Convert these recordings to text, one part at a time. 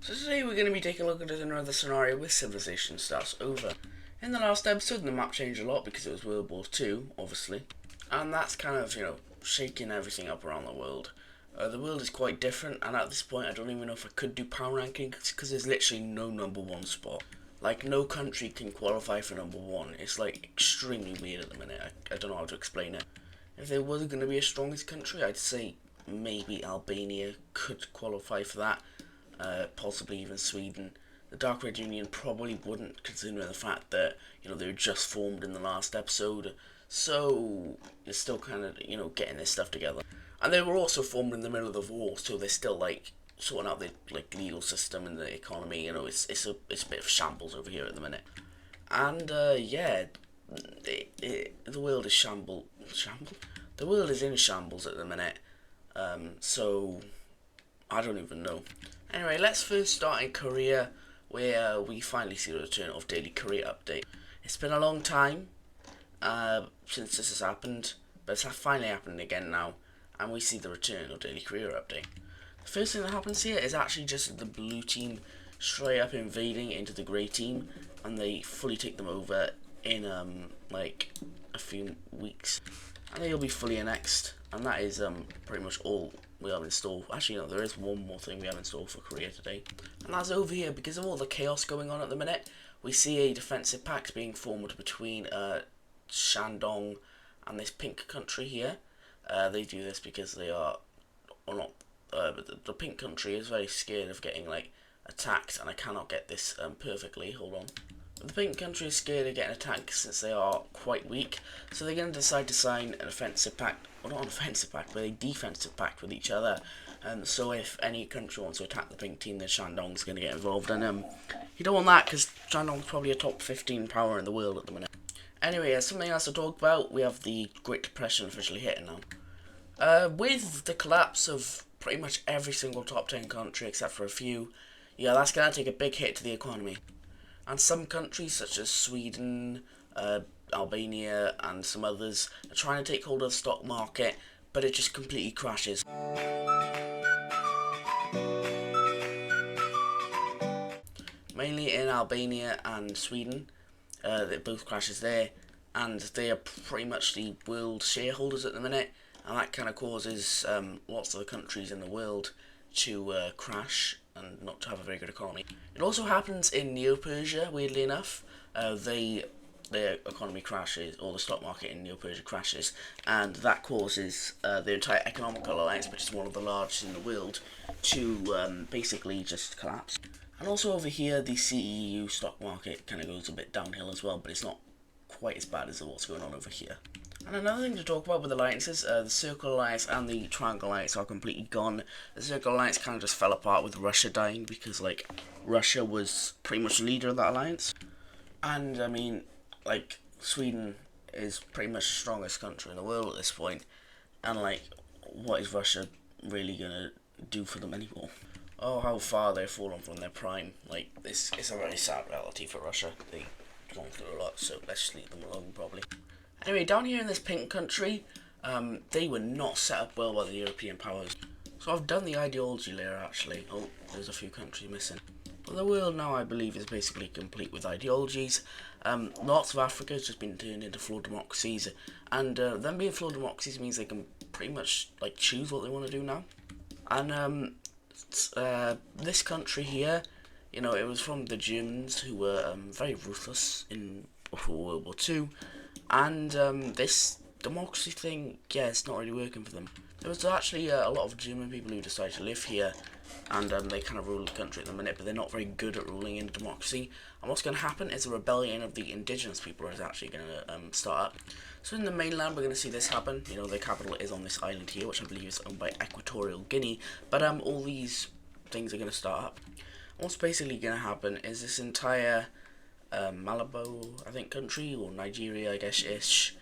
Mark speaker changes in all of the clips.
Speaker 1: So today we're going to be taking a look at another scenario where civilization starts over. In the last episode, the map changed a lot because it was World War II, obviously. And that's kind of, shaking everything up around the world. The world is quite different, and at this point I don't even know if I could do power rankings because there's literally no number one spot. Like, no country can qualify for number one. It's like extremely weird at the minute. I don't know how to explain it. If there was going to be a strongest country, I'd say maybe Albania could qualify for that. Possibly even Sweden. The Dark Red Union probably wouldn't, considering the fact that they were just formed in the last episode. So they're still kind of getting their stuff together, and they were also formed in the middle of the war, so they're still like sorting out the legal system and the economy. It's a bit of shambles over here at the minute, and the world is shambles. The world is in shambles at the minute. So I don't even know. Anyway, let's first start in Korea, where we finally see the return of Daily Korea Update. It's been a long time since this has happened, but it's finally happening again now, and we see the return of Daily Korea Update. The first thing that happens here is actually just the blue team straight up invading into the grey team, and they fully take them over in like a few weeks, and they'll be fully annexed, and that is pretty much all we have in store. Actually, no, there is one more thing we have in store for Korea today, and that's over here. Because of all the chaos going on at the minute, we see a defensive pact being formed between Shandong and this pink country here. They do this because they are, or not, but the pink country is very scared of getting attacked, and I cannot get this perfectly. Hold on. The pink country is scared of getting attacked since they are quite weak, so they're going to decide to sign an offensive pact, or not an offensive pact, but a defensive pact with each other. And so if any country wants to attack the pink team, then Shandong's going to get involved. And you don't want that, because Shandong's probably a top 15 power in the world at the minute. Anyway, something else to talk about, we have the Great Depression officially hitting now. With the collapse of pretty much every single top 10 country except for a few, that's going to take a big hit to the economy. And some countries such as Sweden, Albania and some others are trying to take hold of the stock market, but it just completely crashes. Mainly in Albania and Sweden, it both crashes there, and they are pretty much the world shareholders at the minute, and that kind of causes lots of the countries in the world to crash and not to have a very good economy. It also happens in Neo-Persia, weirdly enough. Their economy crashes, or the stock market in Neo-Persia crashes, and that causes the entire Economical Alliance, which is one of the largest in the world, to basically just collapse. And also over here, the CEU stock market kind of goes a bit downhill as well, but it's not quite as bad as what's going on over here. And another thing to talk about with alliances, the Circle Alliance and the Triangle Alliance are completely gone. The Circle Alliance kind of just fell apart with Russia dying, because Russia was pretty much the leader of that alliance. And I mean, Sweden is pretty much the strongest country in the world at this point, and what is Russia really gonna do for them anymore? Oh, how far they've fallen from their prime. This is a very sad reality for Russia. They've gone through a lot, so let's just leave them alone probably. Anyway, down here in this pink country, they were not set up well by the European powers. So I've done the ideology layer actually. Oh, there's a few countries missing. But the world now, I believe, is basically complete with ideologies. Lots of Africa has just been turned into flawed democracies, and them being flawed democracies means they can pretty much choose what they want to do now. And this country here, it was from the Germans, who were very ruthless before World War II, and this democracy thing, it's not really working for them. There was actually a lot of German people who decided to live here, and they kind of rule the country at the minute, but they're not very good at ruling in democracy. And what's going to happen is a rebellion of the indigenous people is actually going to start up. So in the mainland, we're going to see this happen. The capital is on this island here, which I believe is owned by Equatorial Guinea, but all these things are going to start up. What's basically going to happen is this entire Malabo, I think, country, or Nigeria, I guess-ish,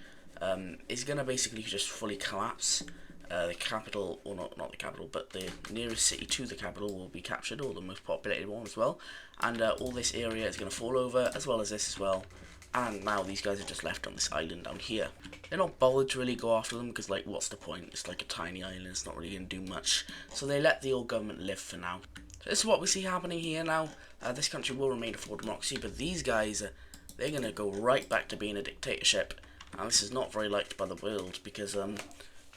Speaker 1: is going to basically just fully collapse. The capital, or not the capital, but the nearest city to the capital will be captured, or the most populated one as well, and all this area is going to fall over, as well as this as well, and now these guys are just left on this island down here. They're not bothered to really go after them, because what's the point? It's a tiny island, it's not really going to do much, so they let the old government live for now. So this is what we see happening here now. This country will remain a full democracy, but these guys, they're going to go right back to being a dictatorship. And this is not very liked by the world, because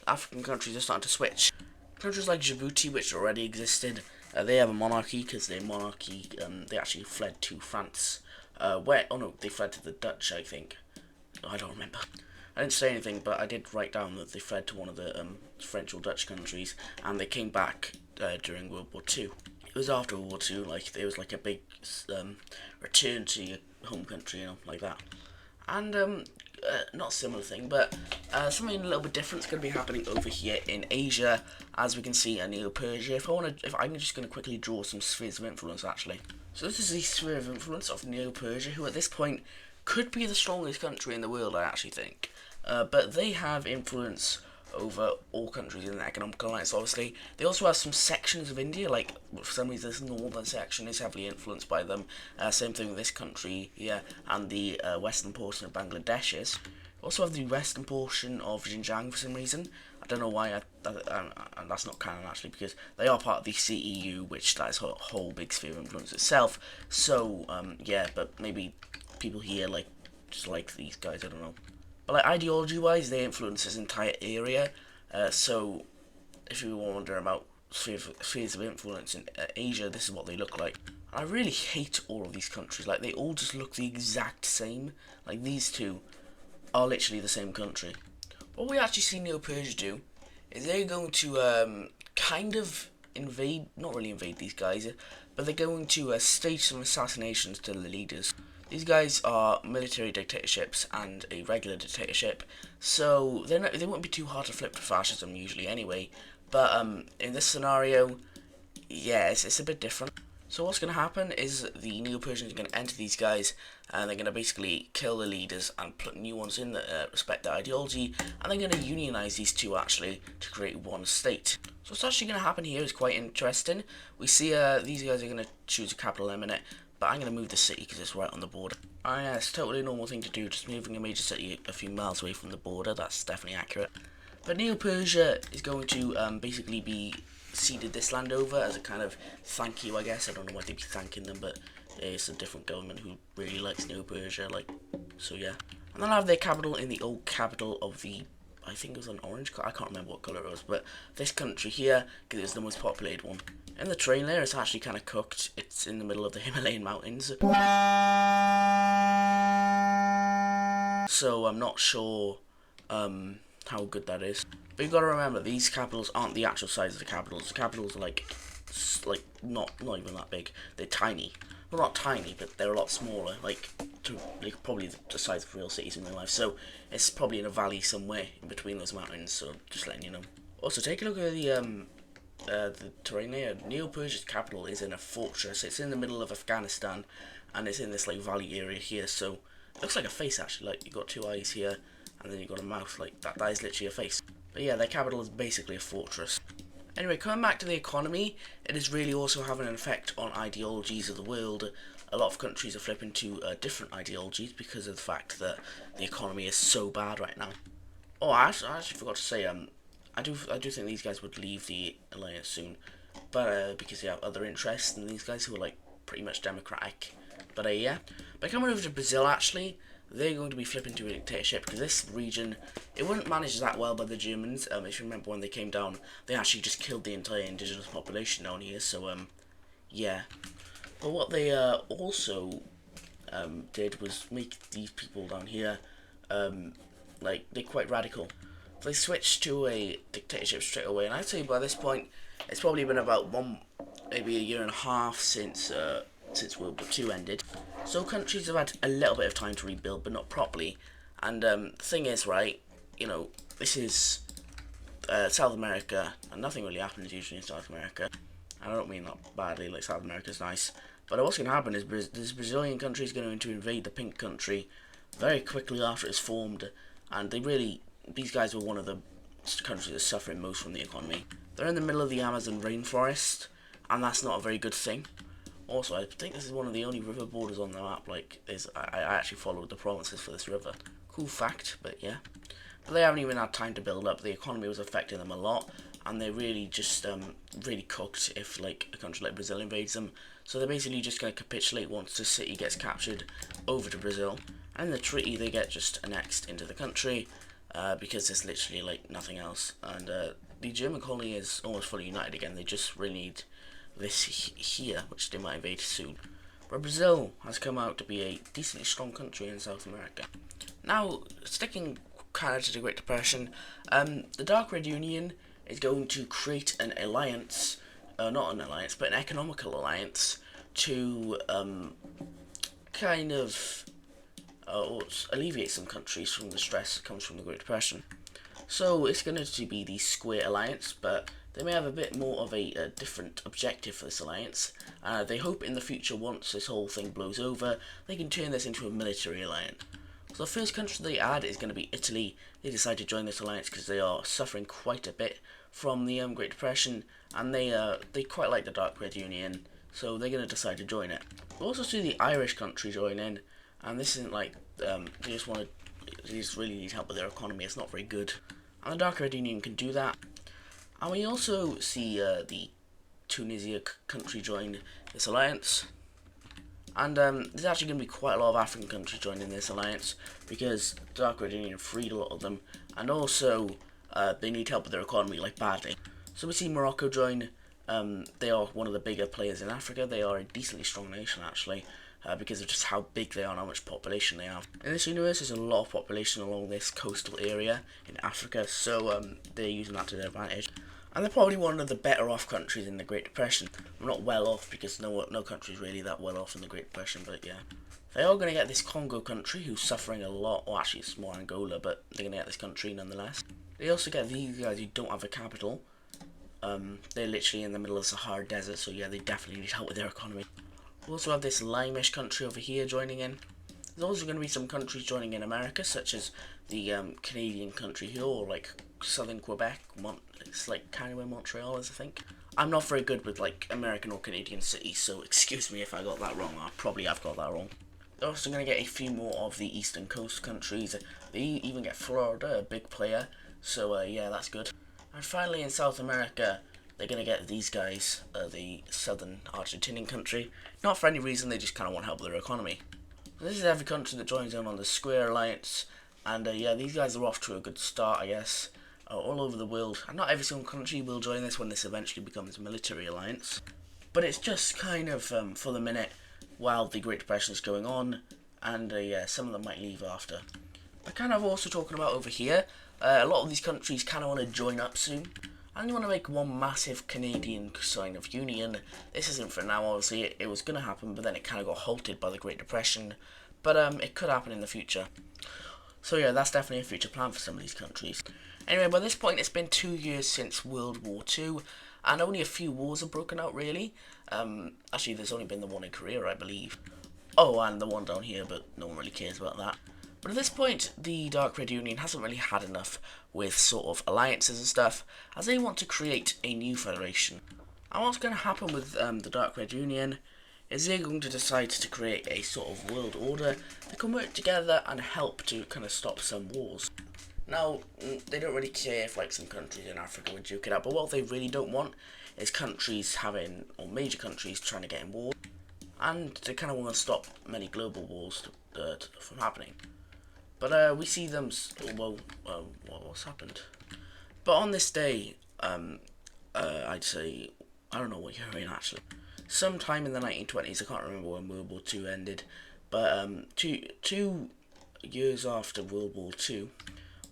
Speaker 1: African countries are starting to switch. Countries like Djibouti, which already existed, they have a monarchy, because their monarchy, they actually fled to France. Oh no, they fled to the Dutch, I think. I don't remember. I didn't say anything, but I did write down that they fled to one of the French or Dutch countries, and they came back during World War II. It was after World War II, like it was like a big return to your home country, you know, like that. And not a similar thing, but something a little bit different is going to be happening over here in Asia, as we can see in Neo-Persia. If I'm just going to quickly draw some spheres of influence, actually. So this is the sphere of influence of Neo-Persia, who at this point could be the strongest country in the world, I actually think. But they have influence over all countries in the economic alliance, obviously. They also have some sections of India, like for some reason this northern section is heavily influenced by them. Same thing with this country here, and the western portion of Bangladesh is. Also have the western portion of Xinjiang for some reason. I don't know why, and that's not canon actually, because they are part of the CEU, which that is a whole big sphere of influence itself. So, yeah, but maybe people here just like these guys, I don't know. But like ideology-wise, they influence this entire area. So if you wonder about spheres of influence in Asia, this is what they look like. And I really hate all of these countries. Like they all just look the exact same. Like these two are literally the same country. What we actually see Neo-Persia do is they're going to kind of invade, not really invade these guys, but they're going to stage some assassinations to the leaders. These guys are military dictatorships and a regular dictatorship, so they won't be too hard to flip to fascism usually anyway. But in this scenario, yeah, it's a bit different. So what's going to happen is the Neo-Persians are going to enter these guys, and they're going to basically kill the leaders and put new ones in that respect their ideology, and they're going to unionize these two actually to create one state. So what's actually going to happen here is quite interesting. We see these guys are going to choose a capital in a minute, but I'm going to move the city because it's right on the border. Yeah, it's totally a normal thing to do, just moving a major city a few miles away from the border. That's definitely accurate. But Neo-Persia is going to basically be ceded this land over as a kind of thank you, I guess. I don't know why they'd be thanking them, but it's a different government who really likes Neo-Persia, so yeah. And they'll have their capital in the old capital of the, I think it was an orange color, I can't remember what colour it was, but this country here, because it's the most populated one. In the terrain there, it's actually kind of cooked. It's in the middle of the Himalayan mountains. So I'm not sure how good that is. But you've got to remember, these capitals aren't the actual size of the capitals. The capitals are like not even that big. They're tiny. Well, not tiny, but they're a lot smaller. Like probably the size of real cities in real life. So it's probably in a valley somewhere in between those mountains. So just letting you know. Also, take a look at the terrain there. Neo-Persia's capital is in a fortress. It's in the middle of Afghanistan, and it's in this like valley area here. So it looks like a face actually. Like you've got two eyes here, and then you've got a mouth. Like that is literally a face. But yeah, their capital is basically a fortress. Anyway, coming back to the economy, it is really also having an effect on ideologies of the world. A lot of countries are flipping to different ideologies because of the fact that the economy is so bad right now. Oh, I actually forgot to say, I do think these guys would leave the alliance soon, but because they have other interests than these guys who are like pretty much democratic. But yeah, but coming over to Brazil actually, they're going to be flipping to a dictatorship because this region, it wasn't managed that well by the Germans. If you remember when they came down, they actually just killed the entire indigenous population down here. So yeah. But what they also did was make these people down here like they're quite radical. They switched to a dictatorship straight away, and I'd say by this point it's probably been about maybe a year and a half since World War II ended. So countries have had a little bit of time to rebuild, but not properly. And the thing is, right, you know, this is South America, and nothing really happens usually in South America. And I don't mean that badly, like South America's nice. But what's going to happen is this Brazilian country is going to invade the pink country very quickly after it's formed. And these guys were one of the countries that are suffering most from the economy. They're in the middle of the Amazon rainforest, and that's not a very good thing. Also, I think this is one of the only river borders on the map. Like, I actually followed the provinces for this river. Cool fact, but yeah. But they haven't even had time to build up. The economy was affecting them a lot, and they're really just really cooked if like a country like Brazil invades them. So they're basically just going to capitulate once the city gets captured over to Brazil, and in the treaty they get just annexed into the country because there's literally like nothing else. And the German colony is almost fully united again. They just really need this here, which they might invade soon. But Brazil has come out to be a decently strong country in South America. Now, sticking kind of to the Great Depression, the Dark Red Union is going to create an alliance, not an alliance, but an economical alliance to kind of alleviate some countries from the stress that comes from the Great Depression. So it's going to be the Square Alliance, but they may have a bit more of a different objective for this alliance. They hope in the future, once this whole thing blows over, they can turn this into a military alliance. So the first country they add is going to be Italy. They decide to join this alliance because they are suffering quite a bit from the Great Depression, and they quite like the Dark Red Union, so they're going to decide to join it. We'll also see the Irish country join in, and this isn't like they just really need help with their economy. It's not very good, and the Dark Red Union can do that. And we also see the Tunisia country join this alliance. And there's actually going to be quite a lot of African countries joining this alliance because the Dark Red Union freed a lot of them, and also they need help with their economy, like badly. So we see Morocco join. They are one of the bigger players in Africa. They are a decently strong nation actually, because of just how big they are and how much population they have. In this universe, there's a lot of population along this coastal area in Africa, so they're using that to their advantage. And they're probably one of the better off countries in the Great Depression. I'm not well off because no country's really that well off in the Great Depression, but yeah. They are going to get this Congo country who's suffering a lot. Well, actually it's more Angola, but they're going to get this country nonetheless. They also get these guys who don't have a capital. They're literally in the middle of the Sahara Desert, so yeah, they definitely need help with their economy. We also have this Lime-ish country over here joining in. There's also going to be some countries joining in America, such as the Canadian country here, or like southern Quebec. It's like kind of where Montreal is, I think. I'm not very good with like American or Canadian cities, so excuse me if I got that wrong. I probably have got that wrong. They're also going to get a few more of the eastern coast countries. They even get Florida, a big player. So yeah, that's good. And finally in South America, they're going to get these guys, the southern Argentinian country. Not for any reason, they just kind of want help with their economy. So this is every country that joins in on the Square Alliance. And yeah, these guys are off to a good start, I guess. All over the world, and not every single country will join this when this eventually becomes a military alliance, but it's just kind of for the minute while the Great Depression is going on, and yeah, some of them might leave after. I kind of also talking about over here, a lot of these countries kind of want to join up soon, and they want to make one massive Canadian sign of union. This isn't for now, obviously. It was going to happen, but then it kind of got halted by the Great Depression, but it could happen in the future. So yeah, that's definitely a future plan for some of these countries. Anyway, by this point, it's been 2 years since World War II, and only a few wars have broken out, really. Actually, there's only been the one in Korea, I believe. Oh, and the one down here, but no one really cares about that. But at this point, the Dark Red Union hasn't really had enough with sort of alliances and stuff, as they want to create a new federation. And what's going to happen with the Dark Red Union is they're going to decide to create a sort of world order that can work together and help to kind of stop some wars. Now, they don't really care if like some countries in Africa would duke it out, but what they really don't want is countries having, or major countries trying to get in war, and they kind of want to stop many global wars from happening. But we see them, what's happened? But on this day, I'd say, I don't know what year in actually, sometime in the 1920s, I can't remember when World War II ended, but two years after World War II,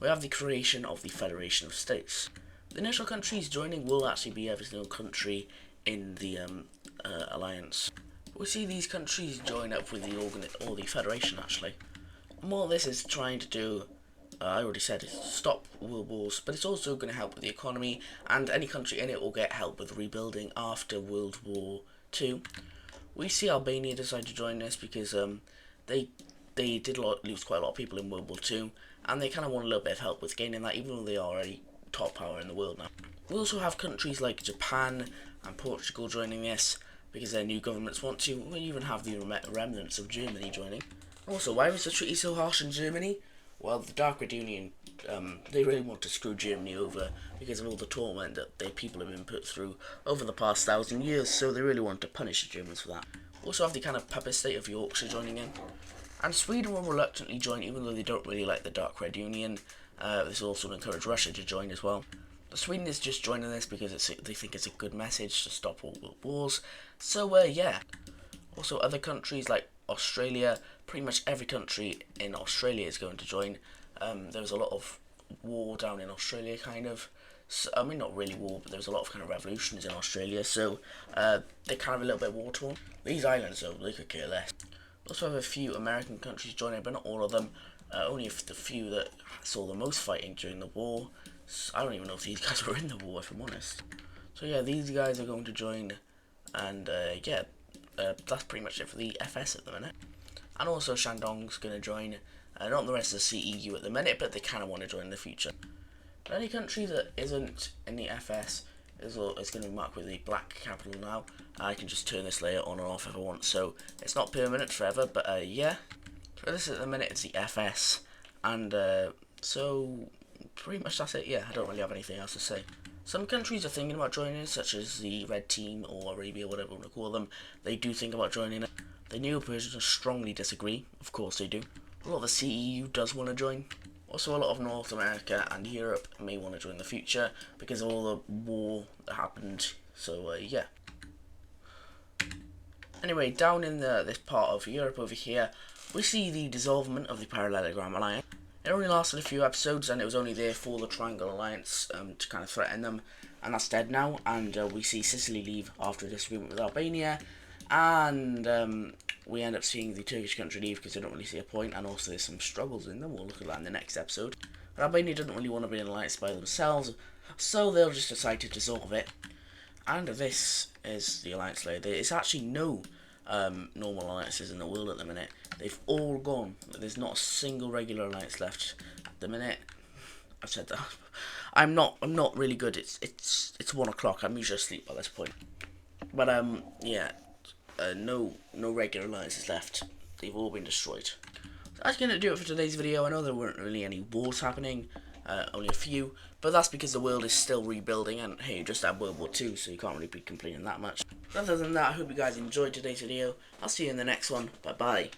Speaker 1: we have the creation of the Federation of States. The initial countries joining will actually be every single country in the alliance. We see these countries join up with the Federation actually. And what this is trying to do, I already said, is stop world wars, but it's also going to help with the economy, and any country in it will get help with rebuilding after World War II. We see Albania decide to join this because they did lose quite a lot of people in World War II, and they kind of want a little bit of help with gaining that, even though they are a top power in the world now. We also have countries like Japan and Portugal joining this because their new governments want to. We even have the remnants of Germany joining. Also, why was the treaty so harsh in Germany? Well, the Dark Red Union they really want to screw Germany over because of all the torment that their people have been put through over the past 1,000 years, so they really want to punish the Germans for that. Also have the kind of puppet state of Yorkshire joining in. And Sweden will reluctantly join, even though they don't really like the Dark Red Union. This will also encourage Russia to join as well. But Sweden is just joining this because they think it's a good message to stop all the wars. So, yeah. Also, other countries like Australia, pretty much every country in Australia is going to join. There was a lot of war down in Australia, kind of. So, I mean, not really war, but there was a lot of kind of revolutions in Australia, so they're kind of a little bit war torn. These islands, though, they could care less. We also have a few American countries joining, but not all of them. Only the few that saw the most fighting during the war. So I don't even know if these guys were in the war, if I'm honest. So yeah, these guys are going to join, and yeah, that's pretty much it for the FS at the minute. And also Shandong's going to join, not the rest of the CEU at the minute, but they kind of want to join in the future. But any country that isn't in the FS is going to be marked with the black capital now. I can just turn this layer on and off if I want, so it's not permanent forever, but yeah. For this at the minute, it's the FS, and so pretty much that's it. Yeah, I don't really have anything else to say. Some countries are thinking about joining, such as the Red Team or Arabia, whatever you want to call them. They do think about joining it. The Neo-Persians strongly disagree. Of course they do. A lot of the CEU does want to join. Also, a lot of North America and Europe may want to join in the future because of all the war that happened. So yeah. Anyway, down in this part of Europe over here, we see the dissolvement of the Parallelogram Alliance. It only lasted a few episodes, and it was only there for the Triangle Alliance to kind of threaten them, and that's dead now. And we see Sicily leave after a disagreement with Albania, and we end up seeing the Turkish country leave because they don't really see a point, and also there's some struggles in them. We'll look at that in the next episode. But Albania doesn't really want to be in an alliance by themselves, so they'll just decide to dissolve it. And this is the alliance layer. There is actually no normal alliances in the world at the minute. They've all gone. There's not a single regular alliance left at the minute. I've said that. I'm not really good. It's 1 o'clock. I'm usually asleep by this point. But yeah, no regular alliances left. They've all been destroyed. So that's gonna do it for today's video. I know there weren't really any wars happening. Only a few, but that's because the world is still rebuilding, and hey, you just had World War II, so you can't really be complaining that much. But other than that, I hope you guys enjoyed today's video. I'll see you in the next one. Bye bye.